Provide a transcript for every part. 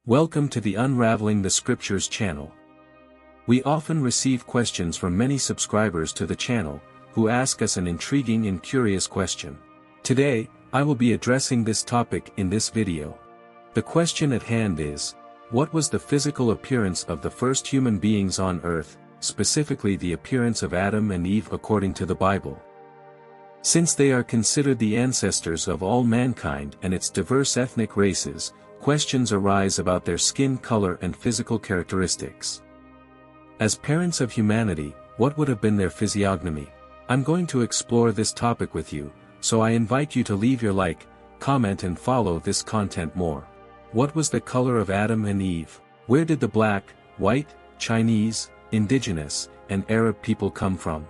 Welcome to the Unraveling the Scriptures channel. We often receive questions from many subscribers to the channel, who ask us an intriguing and curious question. Today, I will be addressing this topic in this video. The question at hand is, what was the physical appearance of the first human beings on earth, specifically the appearance of Adam and Eve according to the Bible? Since they are considered the ancestors of all mankind and its diverse ethnic races, questions arise about their skin color and physical characteristics. As parents of humanity, what would have been their physiognomy? I'm going to explore this topic with you, so I invite you to leave your like, comment and follow this content more. What was the color of Adam and Eve? Where did the black, white, Chinese, indigenous, and Arab people come from?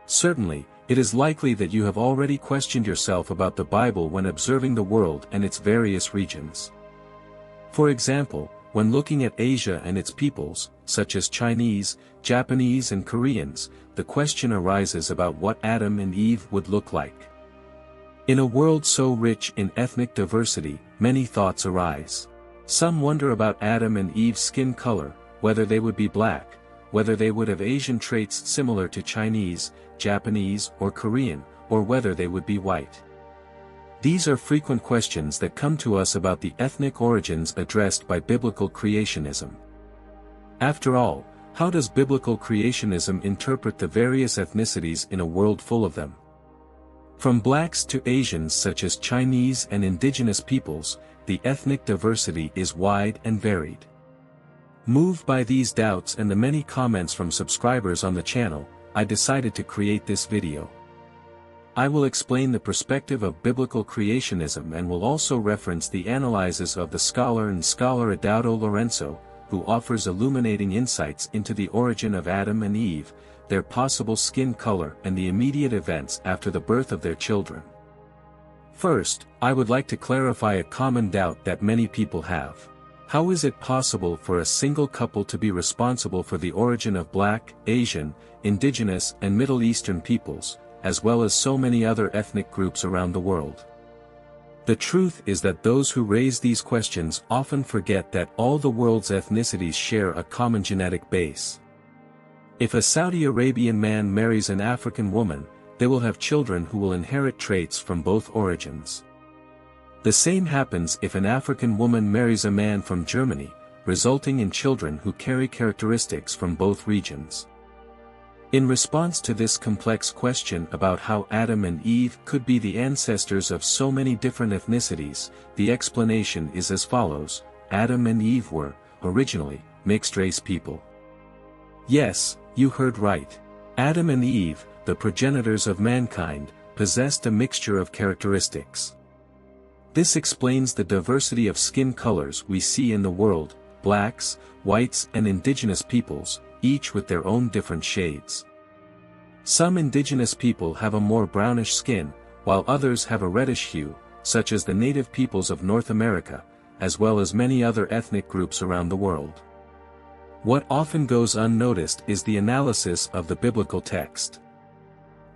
Certainly, it is likely that you have already questioned yourself about the Bible when observing the world and its various regions. For example, when looking at Asia and its peoples, such as Chinese, Japanese and Koreans, the question arises about what Adam and Eve would look like. In a world so rich in ethnic diversity, many thoughts arise. Some wonder about Adam and Eve's skin color, whether they would be black, whether they would have Asian traits similar to Chinese, Japanese or Korean, or whether they would be white. These are frequent questions that come to us about the ethnic origins addressed by biblical creationism. After all, how does biblical creationism interpret the various ethnicities in a world full of them? From blacks to Asians such as Chinese and indigenous peoples, the ethnic diversity is wide and varied. Moved by these doubts and the many comments from subscribers on the channel, I decided to create this video. I will explain the perspective of biblical creationism and will also reference the analyses of the scholar Adaudo Lorenzo, who offers illuminating insights into the origin of Adam and Eve, their possible skin color and the immediate events after the birth of their children. First, I would like to clarify a common doubt that many people have. How is it possible for a single couple to be responsible for the origin of Black, Asian, Indigenous and Middle Eastern peoples, as well as so many other ethnic groups around the world? The truth is that those who raise these questions often forget that all the world's ethnicities share a common genetic base. If a Saudi Arabian man marries an African woman, they will have children who will inherit traits from both origins. The same happens if an African woman marries a man from Germany, resulting in children who carry characteristics from both regions. In response to this complex question about how Adam and Eve could be the ancestors of so many different ethnicities, the explanation is as follows: Adam and Eve were, originally, mixed-race people. Yes, you heard right. Adam and Eve, the progenitors of mankind, possessed a mixture of characteristics. This explains the diversity of skin colors we see in the world: blacks, whites and indigenous peoples, each with their own different shades. Some indigenous people have a more brownish skin, while others have a reddish hue, such as the native peoples of North America, as well as many other ethnic groups around the world. What often goes unnoticed is the analysis of the biblical text.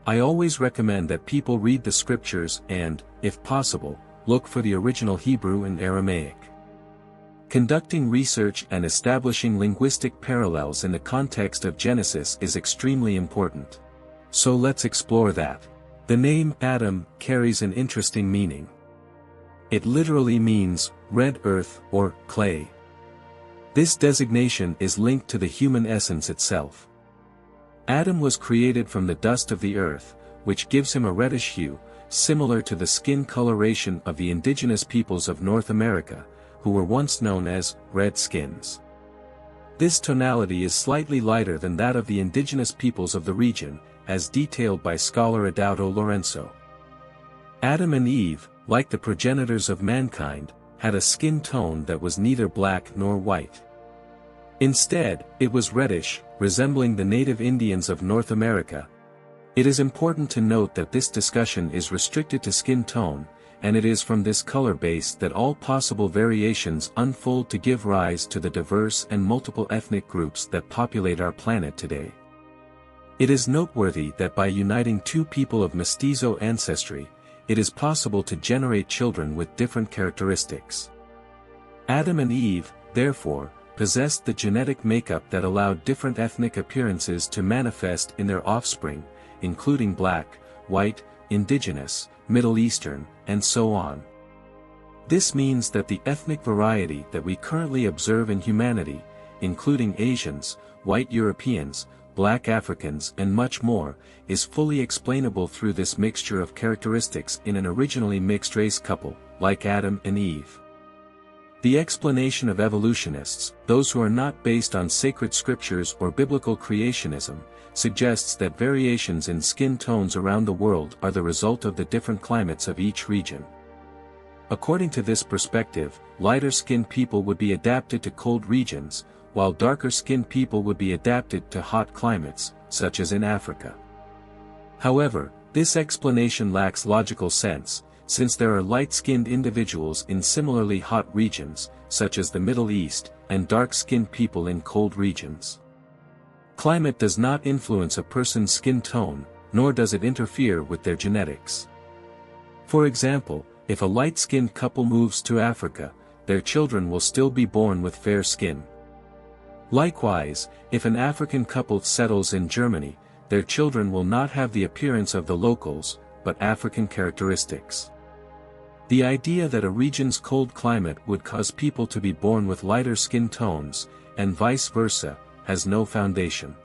I always recommend that people read the scriptures and, if possible, look for the original Hebrew and Aramaic. Conducting research and establishing linguistic parallels in the context of Genesis is extremely important. So let's explore that. The name Adam carries an interesting meaning. It literally means red earth or clay. This designation is linked to the human essence itself. Adam was created from the dust of the earth, which gives him a reddish hue, similar to the skin coloration of the indigenous peoples of North America, who were once known as Redskins. This tonality is slightly lighter than that of the indigenous peoples of the region, as detailed by scholar Adaudo Lorenzo. Adam and Eve, like the progenitors of mankind, had a skin tone that was neither black nor white. Instead, it was reddish, resembling the native Indians of North America. It is important to note that this discussion is restricted to skin tone, and it is from this color base that all possible variations unfold to give rise to the diverse and multiple ethnic groups that populate our planet today. It is noteworthy that by uniting two people of mestizo ancestry, it is possible to generate children with different characteristics. Adam and Eve, therefore, possessed the genetic makeup that allowed different ethnic appearances to manifest in their offspring, including black, white, indigenous, Middle Eastern, and so on. This means that the ethnic variety that we currently observe in humanity, including Asians, white Europeans, black Africans and much more, is fully explainable through this mixture of characteristics in an originally mixed-race couple, like Adam and Eve. The explanation of evolutionists, those who are not based on sacred scriptures or biblical creationism, suggests that variations in skin tones around the world are the result of the different climates of each region. According to this perspective, lighter-skinned people would be adapted to cold regions, while darker-skinned people would be adapted to hot climates, such as in Africa. However, this explanation lacks logical sense, since there are light-skinned individuals in similarly hot regions, such as the Middle East, and dark-skinned people in cold regions. Climate does not influence a person's skin tone, nor does it interfere with their genetics. For example, if a light-skinned couple moves to Africa, their children will still be born with fair skin. Likewise, if an African couple settles in Germany, their children will not have the appearance of the locals, but African characteristics. The idea that a region's cold climate would cause people to be born with lighter skin tones, and vice versa, has no foundation.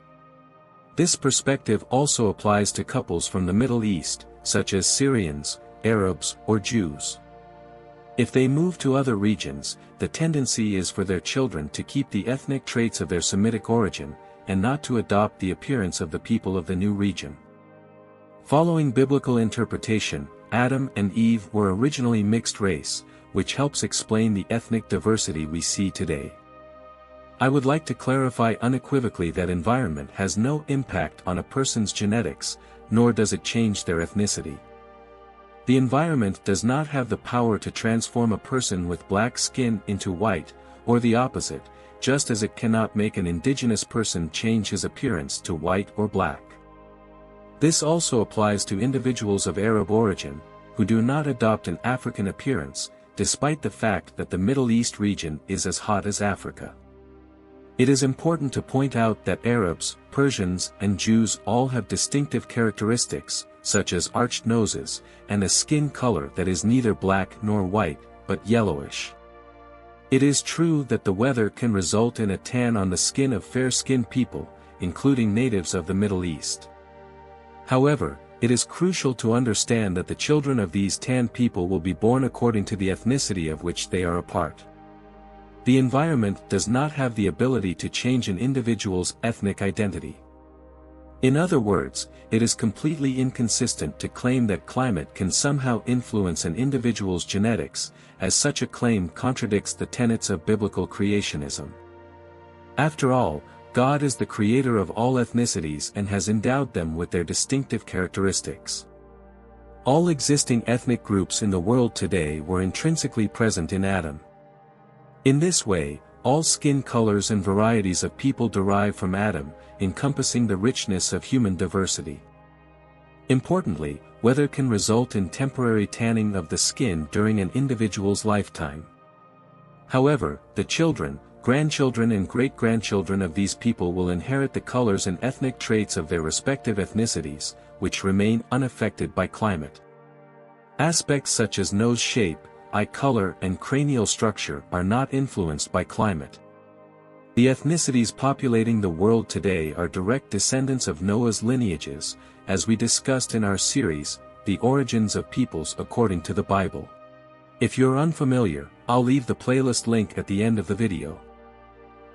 This perspective also applies to couples from the Middle East, such as Syrians, Arabs, or Jews. If they move to other regions, the tendency is for their children to keep the ethnic traits of their Semitic origin, and not to adopt the appearance of the people of the new region. Following biblical interpretation, Adam and Eve were originally mixed race, which helps explain the ethnic diversity we see today. I would like to clarify unequivocally that environment has no impact on a person's genetics, nor does it change their ethnicity. The environment does not have the power to transform a person with black skin into white, or the opposite, just as it cannot make an indigenous person change his appearance to white or black. This also applies to individuals of Arab origin, who do not adopt an African appearance, despite the fact that the Middle East region is as hot as Africa. It is important to point out that Arabs, Persians, and Jews all have distinctive characteristics, such as arched noses, and a skin color that is neither black nor white, but yellowish. It is true that the weather can result in a tan on the skin of fair-skinned people, including natives of the Middle East. However, it is crucial to understand that the children of these tan people will be born according to the ethnicity of which they are a part. The environment does not have the ability to change an individual's ethnic identity. In other words, it is completely inconsistent to claim that climate can somehow influence an individual's genetics, as such a claim contradicts the tenets of biblical creationism. After all, God is the creator of all ethnicities and has endowed them with their distinctive characteristics. All existing ethnic groups in the world today were intrinsically present in Adam. In this way, all skin colors and varieties of people derive from Adam, encompassing the richness of human diversity. Importantly, weather can result in temporary tanning of the skin during an individual's lifetime. However, the children, grandchildren and great-grandchildren of these people will inherit the colors and ethnic traits of their respective ethnicities, which remain unaffected by climate. Aspects such as nose shape, eye color and cranial structure are not influenced by climate. The ethnicities populating the world today are direct descendants of Noah's lineages, as we discussed in our series, The Origins of Peoples According to the Bible. If you're unfamiliar, I'll leave the playlist link at the end of the video.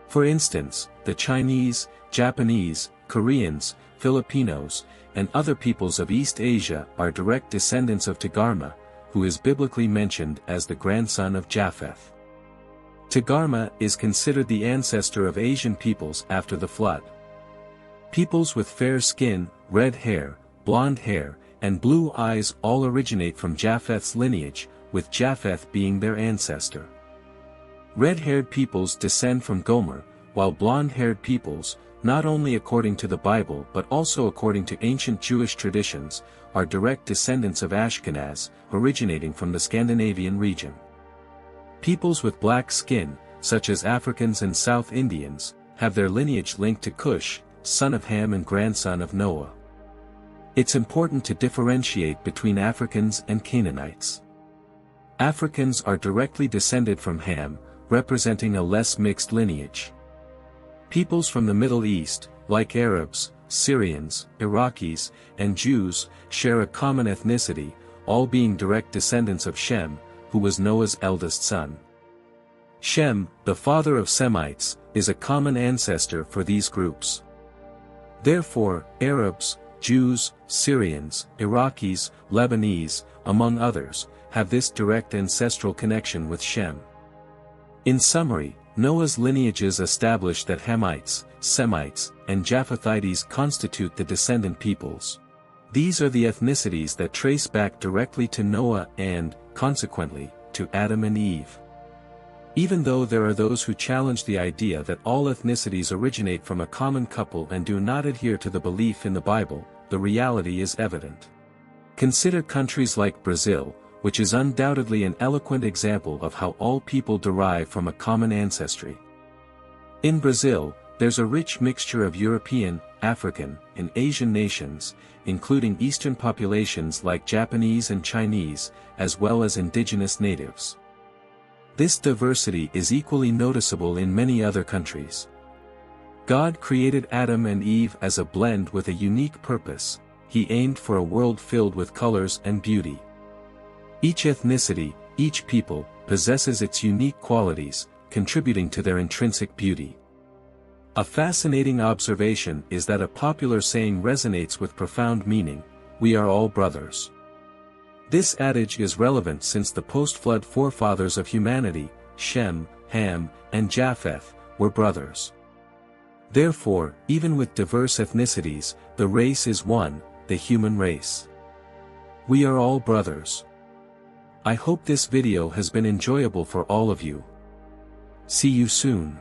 For instance, the Chinese, Japanese, Koreans, Filipinos, and other peoples of East Asia are direct descendants of Togarmah, who is biblically mentioned as the grandson of Japheth. Togarmah is considered the ancestor of Asian peoples after the flood. Peoples with fair skin, red hair, blonde hair, and blue eyes all originate from Japheth's lineage, with Japheth being their ancestor. Red-haired peoples descend from Gomer, while blonde-haired peoples, not only according to the Bible but also according to ancient Jewish traditions, are direct descendants of Ashkenaz, originating from the Scandinavian region. Peoples with black skin, such as Africans and South Indians, have their lineage linked to Cush, son of Ham and grandson of Noah. It's important to differentiate between Africans and Canaanites. Africans are directly descended from Ham, representing a less mixed lineage. Peoples from the Middle East, like Arabs, Syrians, Iraqis, and Jews, share a common ethnicity, all being direct descendants of Shem, who was Noah's eldest son. Shem, the father of Semites, is a common ancestor for these groups. Therefore, Arabs, Jews, Syrians, Iraqis, Lebanese, among others, have this direct ancestral connection with Shem. In summary, Noah's lineages establish that Hamites, Semites, and Japhethites constitute the descendant peoples. These are the ethnicities that trace back directly to Noah and, consequently, to Adam and Eve. Even though there are those who challenge the idea that all ethnicities originate from a common couple and do not adhere to the belief in the Bible, the reality is evident. Consider countries like Brazil, which is undoubtedly an eloquent example of how all people derive from a common ancestry. In Brazil, there's a rich mixture of European, African, and Asian nations, including Eastern populations like Japanese and Chinese, as well as indigenous natives. This diversity is equally noticeable in many other countries. God created Adam and Eve as a blend with a unique purpose. He aimed for a world filled with colors and beauty. Each ethnicity, each people, possesses its unique qualities, contributing to their intrinsic beauty. A fascinating observation is that a popular saying resonates with profound meaning: we are all brothers. This adage is relevant since the post-flood forefathers of humanity, Shem, Ham, and Japheth, were brothers. Therefore, even with diverse ethnicities, the race is one, the human race. We are all brothers. I hope this video has been enjoyable for all of you. See you soon.